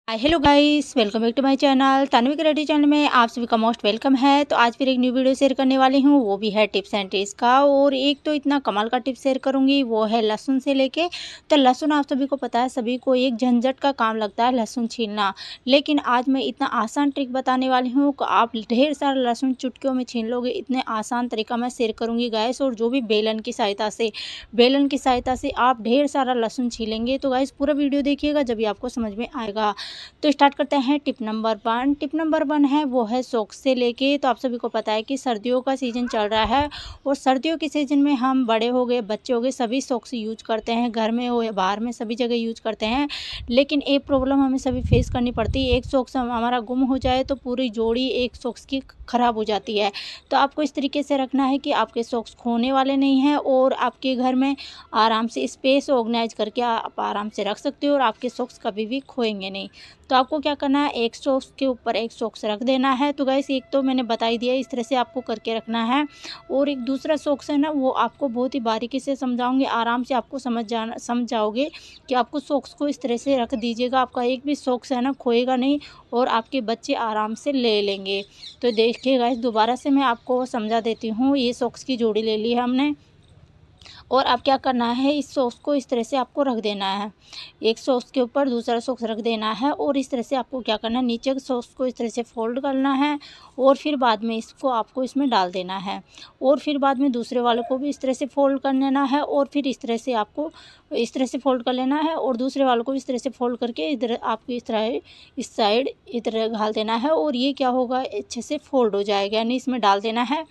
Hello guys, welcome back to my channel Tanvi creative channel में आप सभी का मोस्ट वेलकम है। तो आज फिर एक न्यू वीडियो शेयर करने वाली हूँ, वो भी है टिप्स एंड ट्रिक्स का। और एक तो इतना कमाल का टिप्स शेयर करूँगी, वो है लहसुन से लेके। तो लहसुन आप सभी को पता है, सभी को एक झंझट का काम लगता है लहसुन छीलना। लेकिन आज मैं इतना आसान ट्रिक बताने वाली हूँ कि आप ढेर सारा लहसुन चुटकियों में छीन लोगे। इतने आसान तरीका मैं शेयर करूँगी गाइस, और जो भी बेलन की सहायता से आप ढेर सारा लहसुन छीलेंगे। तो गाइस पूरा वीडियो देखिएगा, जब भी आपको समझ में आएगा। तो स्टार्ट करते हैं टिप नंबर 1। टिप नंबर 1 है, वो है सॉक्स से लेके। तो आप सभी को पता है कि सर्दियों का सीज़न चल रहा है, और सर्दियों के सीज़न में हम बड़े हो गए, बच्चे हो गए, सभी सॉक्स यूज करते हैं। घर में हो या बाहर में, सभी जगह यूज करते हैं। लेकिन एक प्रॉब्लम हमें सभी फेस करनी पड़ती है, एक सॉक्स हमारा गुम हो जाए तो पूरी जोड़ी एक सॉक्स की ख़राब हो जाती है। तो आपको इस तरीके से रखना है कि आपके सॉक्स खोने वाले नहीं हैं, और आपके घर में आराम से स्पेस ऑर्गेनाइज करके आप आराम से रख सकते हो, और आपके सॉक्स कभी भी खोएंगे नहीं। तो आपको क्या करना है, एक सॉक्स के ऊपर एक सॉक्स रख देना है। तो गाइस एक तो मैंने बता ही दिया, इस तरह से आपको करके रखना है। और एक दूसरा सॉक्स है ना, वो आपको बहुत ही बारीकी से समझाऊंगी, आराम से आपको समझ जाओगे कि आपको सॉक्स को इस तरह से रख दीजिएगा। आपका एक भी सॉक्स है ना खोएगा नहीं, और आपके बच्चे आराम से ले लेंगे। तो देखिए गाइस, दोबारा से मैं आपको समझा देती हूँ। ये सॉक्स की जोड़ी ले ली है हमने, और अब क्या करना है, इस सॉक्स को इस तरह से आपको रख देना है। एक सॉक्स के ऊपर दूसरा सॉक्स रख देना है, और इस तरह से आपको क्या करना है, नीचे के सॉक्स को इस तरह से फोल्ड करना है, और फिर बाद में इसको आपको इसमें डाल देना है। और फिर बाद में दूसरे वाले को भी इस तरह से फोल्ड कर लेना है, और फिर इस तरह से आपको इस तरह से फोल्ड कर लेना है, और दूसरे वाले को इस तरह से फोल्ड करके इधर आपको इस साइड इधर घाल देना है। और ये क्या होगा, अच्छे से फोल्ड हो जाएगा, यानी इसमें डाल देना है।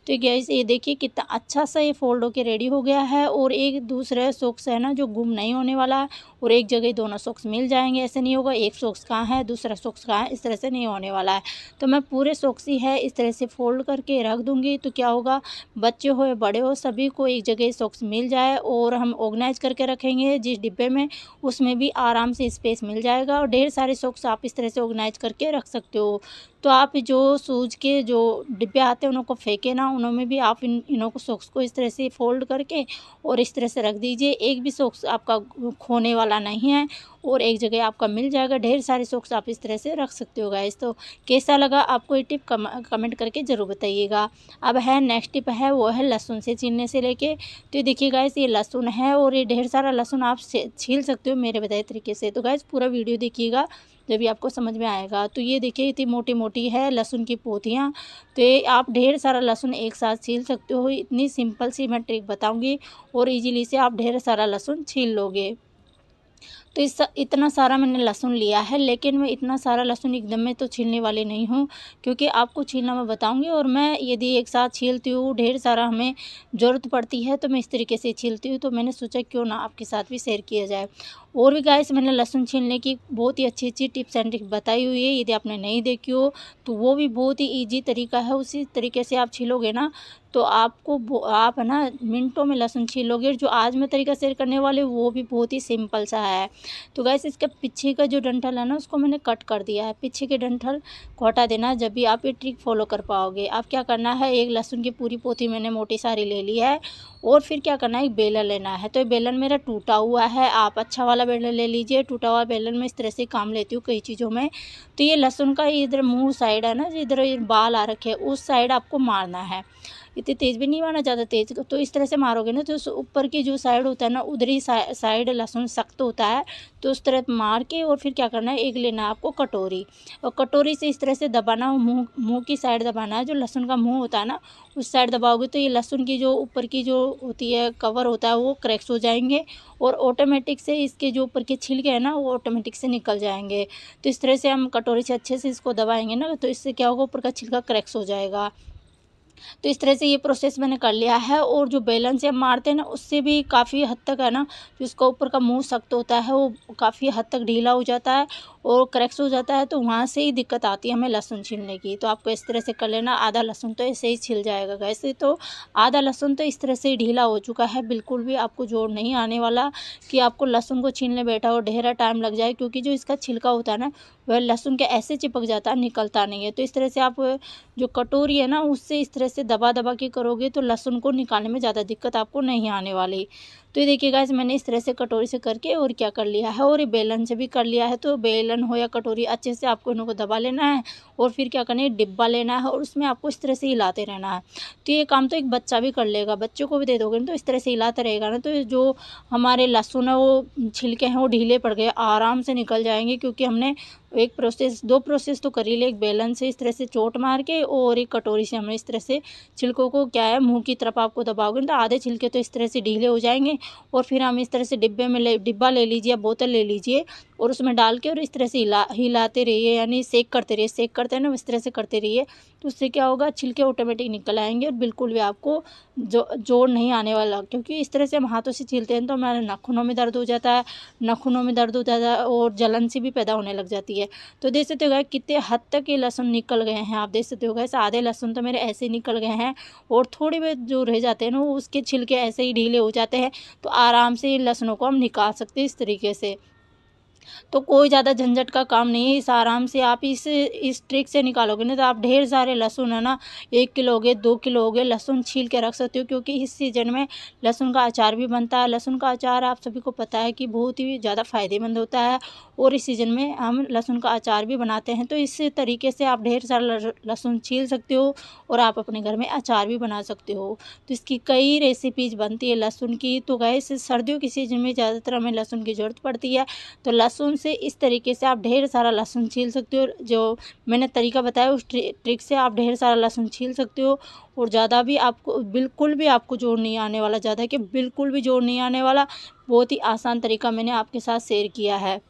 तो गैस ये देखिए कितना अच्छा सा ये फोल्ड होके रेडी हो गया है। और एक दूसरा सॉक्स है ना, जो गुम नहीं होने वाला है, और एक जगह दोनों सॉक्स मिल जाएंगे। ऐसे नहीं होगा एक सॉक्स कहाँ है दूसरा सॉक्स कहाँ है, इस तरह से नहीं होने वाला है। तो मैं पूरे सॉक्स ही है इस तरह से फोल्ड करके रख दूंगी। तो क्या होगा, बच्चे हो या बड़े हो, सभी को एक जगह सॉक्स मिल जाए, और हम ऑर्गेनाइज करके रखेंगे जिस डिब्बे में, उसमें भी आराम से स्पेस मिल जाएगा। और ढेर सारे सॉक्स आप इस तरह से ऑर्गेनाइज करके रख सकते हो। तो आप जो सूज के जो डिब्बे आते हैं उनको फेंके ना, उनमें भी आप इनों को सॉक्स को इस तरह से फोल्ड करके और इस तरह से रख दीजिए। एक भी सॉक्स आपका खोने वाला नहीं है, और एक जगह आपका मिल जाएगा। ढेर सारे सॉक्स आप इस तरह से रख सकते हो गाइस। तो कैसा लगा आपको ये टिप कमेंट करके ज़रूर बताइएगा। अब है नेक्स्ट टिप है, वो है लहसुन से छीलने से लेके। तो ये देखिए गाइस, ये लहसुन है, और ये ढेर सारा लहसुन आप छील सकते हो मेरे बताए तरीके से। तो गाइस पूरा वीडियो देखिएगा, जब भी आपको समझ में आएगा। तो ये देखिए इतनी मोटी मोटी है लहसुन की पोथियाँ। तो ये आप ढेर सारा लहसुन एक साथ छील सकते हो। इतनी सिंपल सी मैं ट्रिक बताऊंगी, और इजीली से आप ढेर सारा लहसुन छील लोगे। तो इतना सारा मैंने लहसुन लिया है, लेकिन मैं इतना सारा लहसुन एकदम में तो छीलने वाली नहीं हूँ, क्योंकि आपको छीलना मैं बताऊंगी। और मैं यदि एक साथ छीलती हूँ, ढेर सारा हमें ज़रूरत पड़ती है, तो मैं इस तरीके से छीलती हूँ। तो मैंने सोचा क्यों ना आपके साथ भी शेयर किया जाए। और भी गाइस, मैंने लहसुन छीलने की बहुत ही अच्छी अच्छी टिप्स एंड ट्रिक्स बताई हुई है। यदि आपने नहीं देखी हो तो वो भी बहुत ही ईजी तरीका है, उसी तरीके से आप छीलोगे ना, तो आप है ना मिनटों में लहसुन छीलोगे। जो आज मैं तरीका शेयर करने वाले वो भी बहुत ही सिंपल सा है। तो गैस इसका पीछे का जो डंठल है ना, उसको मैंने कट कर दिया है। पीछे के डंठल को हटा देना, जब भी आप ये ट्रिक फॉलो कर पाओगे। आप क्या करना है, एक लहसुन की पूरी पोथी मैंने मोटी सारी ले ली है, और फिर क्या करना है, एक बेलन लेना है। तो ये बेलन मेरा टूटा हुआ है, आप अच्छा वाला बेलन ले लीजिए। टूटा हुआ बेलन में इस तरह से काम लेती हूँ कई चीज़ों में। तो ये लहसुन का इधर मुँह साइड है ना, इधर बाल आ रखे हैं, उस साइड आपको मारना है। इतनी तेज़ भी नहीं मारना, ज़्यादा तेज़। तो इस तरह से मारोगे ना, तो ऊपर की जो साइड होता है ना, उधर ही साइड लहसुन सख्त होता है। तो उस तरह मार के, और फिर क्या करना है, एक लेना है आपको कटोरी, और कटोरी से इस तरह से दबाना, मुंह की साइड दबाना है। जो लहसुन का मुंह होता है ना, उस साइड दबाओगे तो ये लहसुन की जो ऊपर की जो होती है कवर होता है, वो क्रैक्स हो जाएंगे, और ऑटोमेटिक से इसके जो ऊपर के छिलके हैं ना, वो ऑटोमेटिक से निकल जाएंगे। तो इस तरह से हम कटोरी से अच्छे से इसको दबाएंगे ना, तो इससे क्या होगा, ऊपर का छिलका क्रैक्स हो जाएगा। तो इस तरह से ये प्रोसेस मैंने कर लिया है। और जो बेलन से हम मारते हैं ना, उससे भी काफ़ी हद तक है ना, जो उसका ऊपर का मुंह सख्त होता है, वो काफ़ी हद तक ढीला हो जाता है और क्रैक्स हो जाता है। तो वहाँ से ही दिक्कत आती है हमें लहसुन छीलने की। तो आपको इस तरह से कर लेना। आधा लहसुन तो ऐसे ही छिल जाएगा। वैसे तो आधा लहसुन तो इस तरह से ही ढीला हो चुका है, बिल्कुल भी आपको जोर नहीं आने वाला कि आपको लहसुन को छीलने बैठा हो ढेरा टाइम लग जाए, क्योंकि जो इसका छिलका होता है ना, वह लहसुन के ऐसे चिपक जाता है, निकलता नहीं है। तो इस तरह से आप जो कटोरी है ना, उससे इस तरह से दबा दबा के करोगे, तो लहसुन को निकालने में ज़्यादा दिक्कत आपको नहीं आने वाली। तो ये देखिए गाइस मैंने इस तरह से कटोरी से करके और क्या कर लिया है, और ये बेलन से भी कर लिया है। तो बेलन हो या कटोरी, अच्छे से आपको इनको दबा लेना है और फिर क्या करना है, डिब्बा लेना है और उसमें आपको इस तरह से हिलाते रहना है। तो ये काम तो एक बच्चा भी कर लेगा, बच्चों को भी दे दोगे ना तो इस तरह से हिलाता रहेगा ना, तो जो हमारे लहसुन है वो छिलके हैं वो ढीले पड़ गए, आराम से निकल जाएंगे। क्योंकि हमने एक प्रोसेस, दो प्रोसेस तो कर ही ले, एक बेलन से इस तरह से चोट मार के और एक कटोरी से हमने इस तरह से छिलकों को क्या है मुंह की तरफ आपको दबाओगे तो आधे छिलके तो इस तरह से ढीले हो जाएंगे। और फिर हम इस तरह से डिब्बा ले लीजिए या बोतल ले लीजिए और उसमें डाल के और इस तरह से हिलाते रहिए, यानी सेक करते रहिए, सेक करते हैं ना इस तरह से करते रहिए। तो उससे क्या होगा, छिलके ऑटोमेटिक निकल आएंगे और बिल्कुल भी आपको जोड़ नहीं आने वाला। क्योंकि इस तरह से हम हाथों से छीलते हैं तो हमारे नाखूनों में दर्द हो जाता है, नाखूनों में दर्द हो जाता है और जलन सी भी पैदा होने लग जाती है। तो देख सकते हो गाइस कितने हद तक ये लहसुन निकल गए हैं, आप देख सकते हो गाइस आधे लहसुन तो मेरे ऐसे निकल गए हैं और थोड़ी बहुत जो रह जाते हैं ना उसके छिलके ऐसे ही ढीले हो जाते हैं। तो आराम से इन लहसुनों को हम निकाल सकते हैं इस तरीके से। तो कोई ज़्यादा झंझट का काम नहीं है, इस आराम से आप इस ट्रिक से निकालोगे ना तो आप ढेर सारे लहसुन है ना 1 किलो हो गए, 2 किलो हो गए लहसुन छील के रख सकते हो। क्योंकि इस सीज़न में लहसुन का अचार भी बनता है। लहसुन का अचार आप सभी को पता है कि बहुत ही ज़्यादा फ़ायदेमंद होता है और इस सीज़न में हम लहसुन का अचार भी बनाते हैं। तो इस तरीके से आप ढेर सारा लहसुन छील सकते हो और आप अपने घर में अचार भी बना सकते हो। तो इसकी कई रेसिपीज़ बनती है लहसुन की। तो गाइस सर्दियों की सीज़न में ज़्यादातर हमें लहसुन की ज़रूरत पड़ती है। तो लहसुन से इस तरीके से आप ढेर सारा लहसुन छील सकते हो। जो मैंने तरीका बताया उस ट्रिक से आप ढेर सारा लहसुन छील सकते हो और ज़्यादा भी आपको बिल्कुल भी आपको जोड़ नहीं आने वाला, ज़्यादा कि बिल्कुल भी जोड़ नहीं आने वाला। बहुत ही आसान तरीका मैंने आपके साथ शेयर किया है।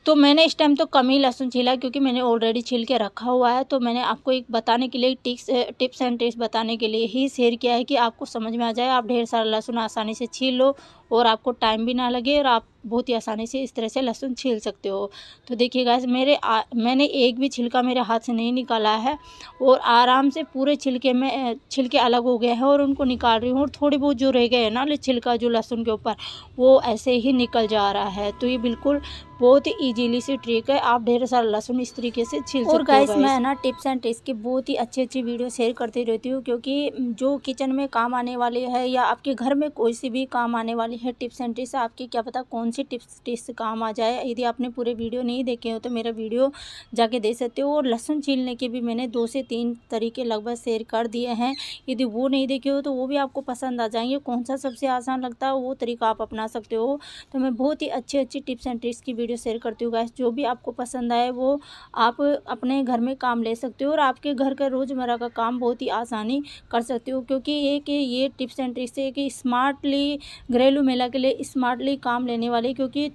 तो मैंने इस टाइम तो कम ही लहसुन छीला क्योंकि मैंने ऑलरेडी छील के रखा हुआ है। तो मैंने आपको एक बताने के लिए टिप्स एंड ट्रिक्स बताने के लिए ही शेयर किया है कि आपको समझ में आ जाए, आप ढेर सारा लहसुन आसानी से छील लो और आपको टाइम भी ना लगे और आप बहुत ही आसानी से इस तरह से लहसुन छील सकते हो। तो देखिए गाइस मैंने एक भी छिलका मेरे हाथ से नहीं निकाला है और आराम से पूरे छिलके अलग हो गए हैं और उनको निकाल रही हूँ। और थोड़ी बहुत जो रह गए हैं ना छिलका जो लहसुन के ऊपर वो ऐसे ही निकल जा रहा है। तो ये बिल्कुल बहुत ही ईजीली सी ट्रिक है, आप ढेर सारा लहसुन इस तरीके से छील सकते हो। और गाइस मैं ना टिप्स एंड ट्रिक्स की बहुत ही अच्छी वीडियो शेयर करती रहती हूँ। क्योंकि जो किचन में काम आने वाली है या आपके घर में कोई सी भी काम आने वाली है टिप्स एंड ट्रिक्स, आपकी क्या पता कौन सी टिप्स काम आ जाए। यदि आपने पूरे वीडियो नहीं देखे हो तो मेरा वीडियो जाके देख सकते हो। और लहसुन छीलने के भी मैंने 2 से 3 तरीके लगभग शेयर कर दिए हैं। यदि वो नहीं देखे हो तो वो भी आपको पसंद आ जाएंगे। कौन सा सबसे आसान लगता है वो तरीका आप अपना सकते हो। तो मैं बहुत ही अच्छी टिप्स एंड ट्रिक्स की वीडियो शेयर करती हूँ गाइस। जो भी आपको पसंद आए वो आप अपने घर में काम ले सकते हो और आपके घर का रोज़मर्रा का काम बहुत ही आसानी कर सकते हो। क्योंकि ये टिप्स एंड ट्रिक्स है कि स्मार्टली घरेलू महिला के लिए स्मार्टली काम लेने वाली, क्योंकि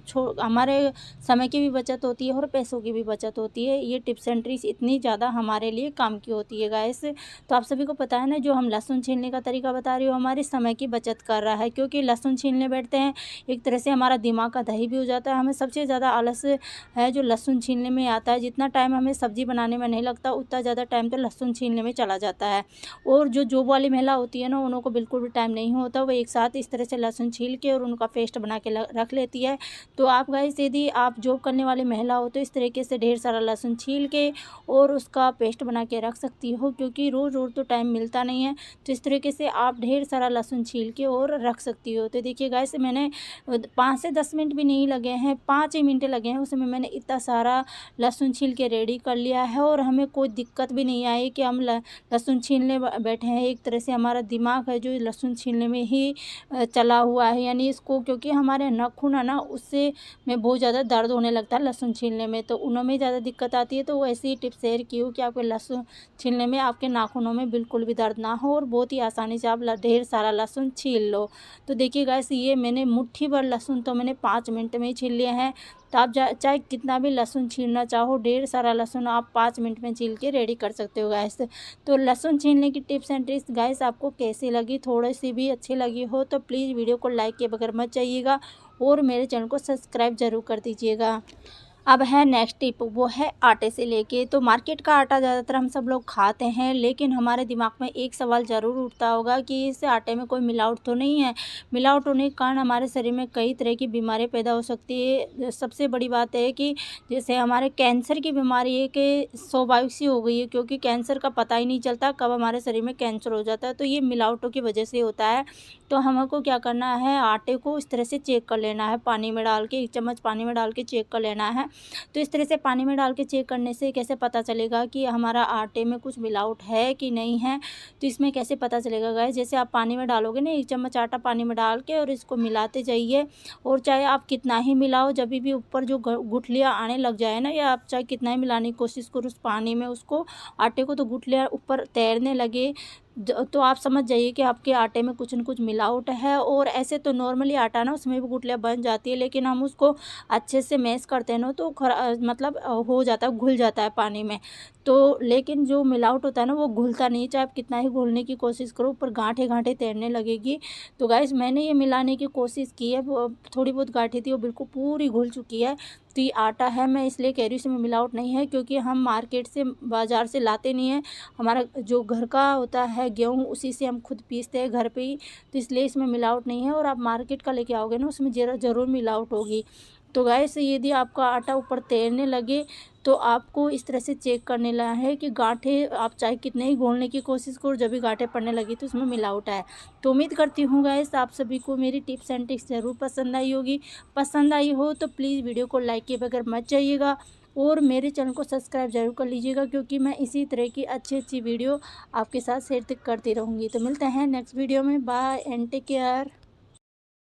हमारे समय की भी बचत होती है और पैसों की भी बचत होती है। ये टिप्स एंड ट्रिक्स इतनी ज़्यादा हमारे लिए काम की होती है गाइस। तो आप सभी को पता है ना, जो हम लहसुन छीलने का तरीका बता रही हूँ हमारे समय की बचत कर रहा है। क्योंकि लहसुन छीलने बैठते हैं एक तरह से हमारा दिमाग का दही भी हो जाता है। हमें सबसे ज़्यादा आलस है जो लहसुन छीलने में आता है। जितना टाइम हमें सब्जी बनाने में नहीं लगता उतना ज़्यादा टाइम तो लहसुन छीलने में चला जाता है। और जो जॉब वाली महिला होती है ना उनको बिल्कुल भी टाइम नहीं होता, वो एक साथ इस तरह से लहसुन छील के और उनका पेस्ट बना के रख लेती है। तो आप गाइस यदि आप जॉब करने वाली महिला हो तो इस तरीके से ढेर सारा लहसुन छील के और उसका पेस्ट बना के रख सकती हो। क्योंकि रोज़ तो टाइम मिलता नहीं है, तो इस तरीके से आप ढेर सारा लहसुन छील के और रख सकती हो। तो देखिए गाइस मैंने 5 से 10 मिनट भी नहीं लगे हैं, 5 ही मिनट लगे हैं, उसमें मैंने इतना सारा लहसुन छील के रेडी कर लिया है। और हमें कोई दिक्कत भी नहीं आई कि हम लहसुन छीलने बैठे हैं। एक तरह से हमारा दिमाग है जो लहसुन छीलने में ही चला हुआ है, यानी इसको क्योंकि हमारे नाखून है ना उससे में बहुत ज़्यादा दर्द होने लगता है लहसुन छीलने में, तो उनमें ज़्यादा दिक्कत आती है। तो वो ऐसी ही टिप्स शेयर की हूँ कि आपके लहसुन छीलने में आपके नाखूनों में बिल्कुल भी दर्द ना हो और बहुत ही आसानी से आप ढेर सारा लहसुन छील लो। तो देखिए गाइस ये मैंने मुट्ठी भर लहसुन तो मैंने 5 मिनट में ही छील लिए हैं। तो आप चाहे कितना भी लहसुन छीलना चाहो ढेर सारा लहसुन आप 5 मिनट में छील के रेडी कर सकते हो गाइस। तो लहसुन छीलने की टिप्स एंड ट्रिक्स गाइस आपको कैसी लगी, थोड़ी सी भी अच्छी लगी हो तो प्लीज़ वीडियो को लाइक किए बगैर मत जाइएगा और मेरे चैनल को सब्सक्राइब ज़रूर कर दीजिएगा। अब है नेक्स्ट टिप, वो है आटे से लेके। तो मार्केट का आटा ज़्यादातर हम सब लोग खाते हैं, लेकिन हमारे दिमाग में एक सवाल ज़रूर उठता होगा कि इस आटे में कोई मिलावट तो नहीं है। मिलावट होने के कारण हमारे शरीर में कई तरह की बीमारी पैदा हो सकती है। सबसे बड़ी बात है कि जैसे हमारे कैंसर की बीमारी है कि स्वाभाविक सी हो गई है, क्योंकि कैंसर का पता ही नहीं चलता कब हमारे शरीर में कैंसर हो जाता है। तो ये मिलावटों की वजह से होता है। तो हमको क्या करना है, आटे को इस तरह से चेक कर लेना है, पानी में डाल के 1 चम्मच पानी में डाल के चेक कर लेना है। तो इस तरह से पानी में डाल के चेक करने से कैसे पता चलेगा कि हमारा आटे में कुछ मिलावट है कि नहीं है। तो इसमें कैसे पता चलेगा गाइस, जैसे आप पानी में डालोगे ना 1 चम्मच आटा पानी में डाल के और इसको मिलाते जाइए। और चाहे आप कितना ही मिलाओ, जब भी ऊपर जो गुठलियाँ आने लग जाए ना, या आप चाहे कितना ही मिलाने की कोशिश करो उस पानी में उसको आटे को, तो गुठलियाँ ऊपर तैरने लगे तो आप समझ जाइए कि आपके आटे में कुछ न कुछ मिलावट है। और ऐसे तो नॉर्मली आटा ना उसमें भी गुठलियाँ बन जाती है, लेकिन हम उसको अच्छे से मैश करते हैं ना तो मतलब हो जाता है, घुल जाता है पानी में। तो लेकिन जो मिलावट होता है ना वो घुलता नहीं, चाहे आप कितना ही घोलने की कोशिश करो, ऊपर गांठे गांठे तैरने लगेगी। तो गाइस मैंने ये मिलाने की कोशिश की है, वो थोड़ी बहुत गांठें थी वो बिल्कुल पूरी घुल चुकी है। तो ये आटा है, मैं इसलिए कह रही हूँ इसमें मिलावट नहीं है, क्योंकि हम मार्केट से बाज़ार से लाते नहीं हैं। हमारा जो घर का होता है गेहूँ, उसी से हम खुद पीसते हैं घर पे ही। तो इसलिए इसमें मिलावट नहीं है। और आप मार्केट का लेके आओगे ना, उसमें ज़रूर मिलावट होगी। तो गाइस यदि आपका आटा ऊपर तैरने लगे तो आपको इस तरह से चेक करने लगा है कि गांठे आप चाहे कितने ही घोलने की कोशिश करो, जब भी गांठे पड़ने लगी तो उसमें मिलावट है। तो उम्मीद करती हूँ गाइस आप सभी को मेरी टिप्स एंड ट्रिक्स ज़रूर पसंद आई होगी। पसंद आई हो तो प्लीज़ वीडियो को लाइक किए बगैर मत जाइएगा, और मेरे चैनल को सब्सक्राइब जरूर कर लीजिएगा, क्योंकि मैं इसी तरह की अच्छी अच्छी वीडियो आपके साथ शेयर करती रहूँगी। तो मिलते हैं नेक्स्ट वीडियो में। Bye and take care.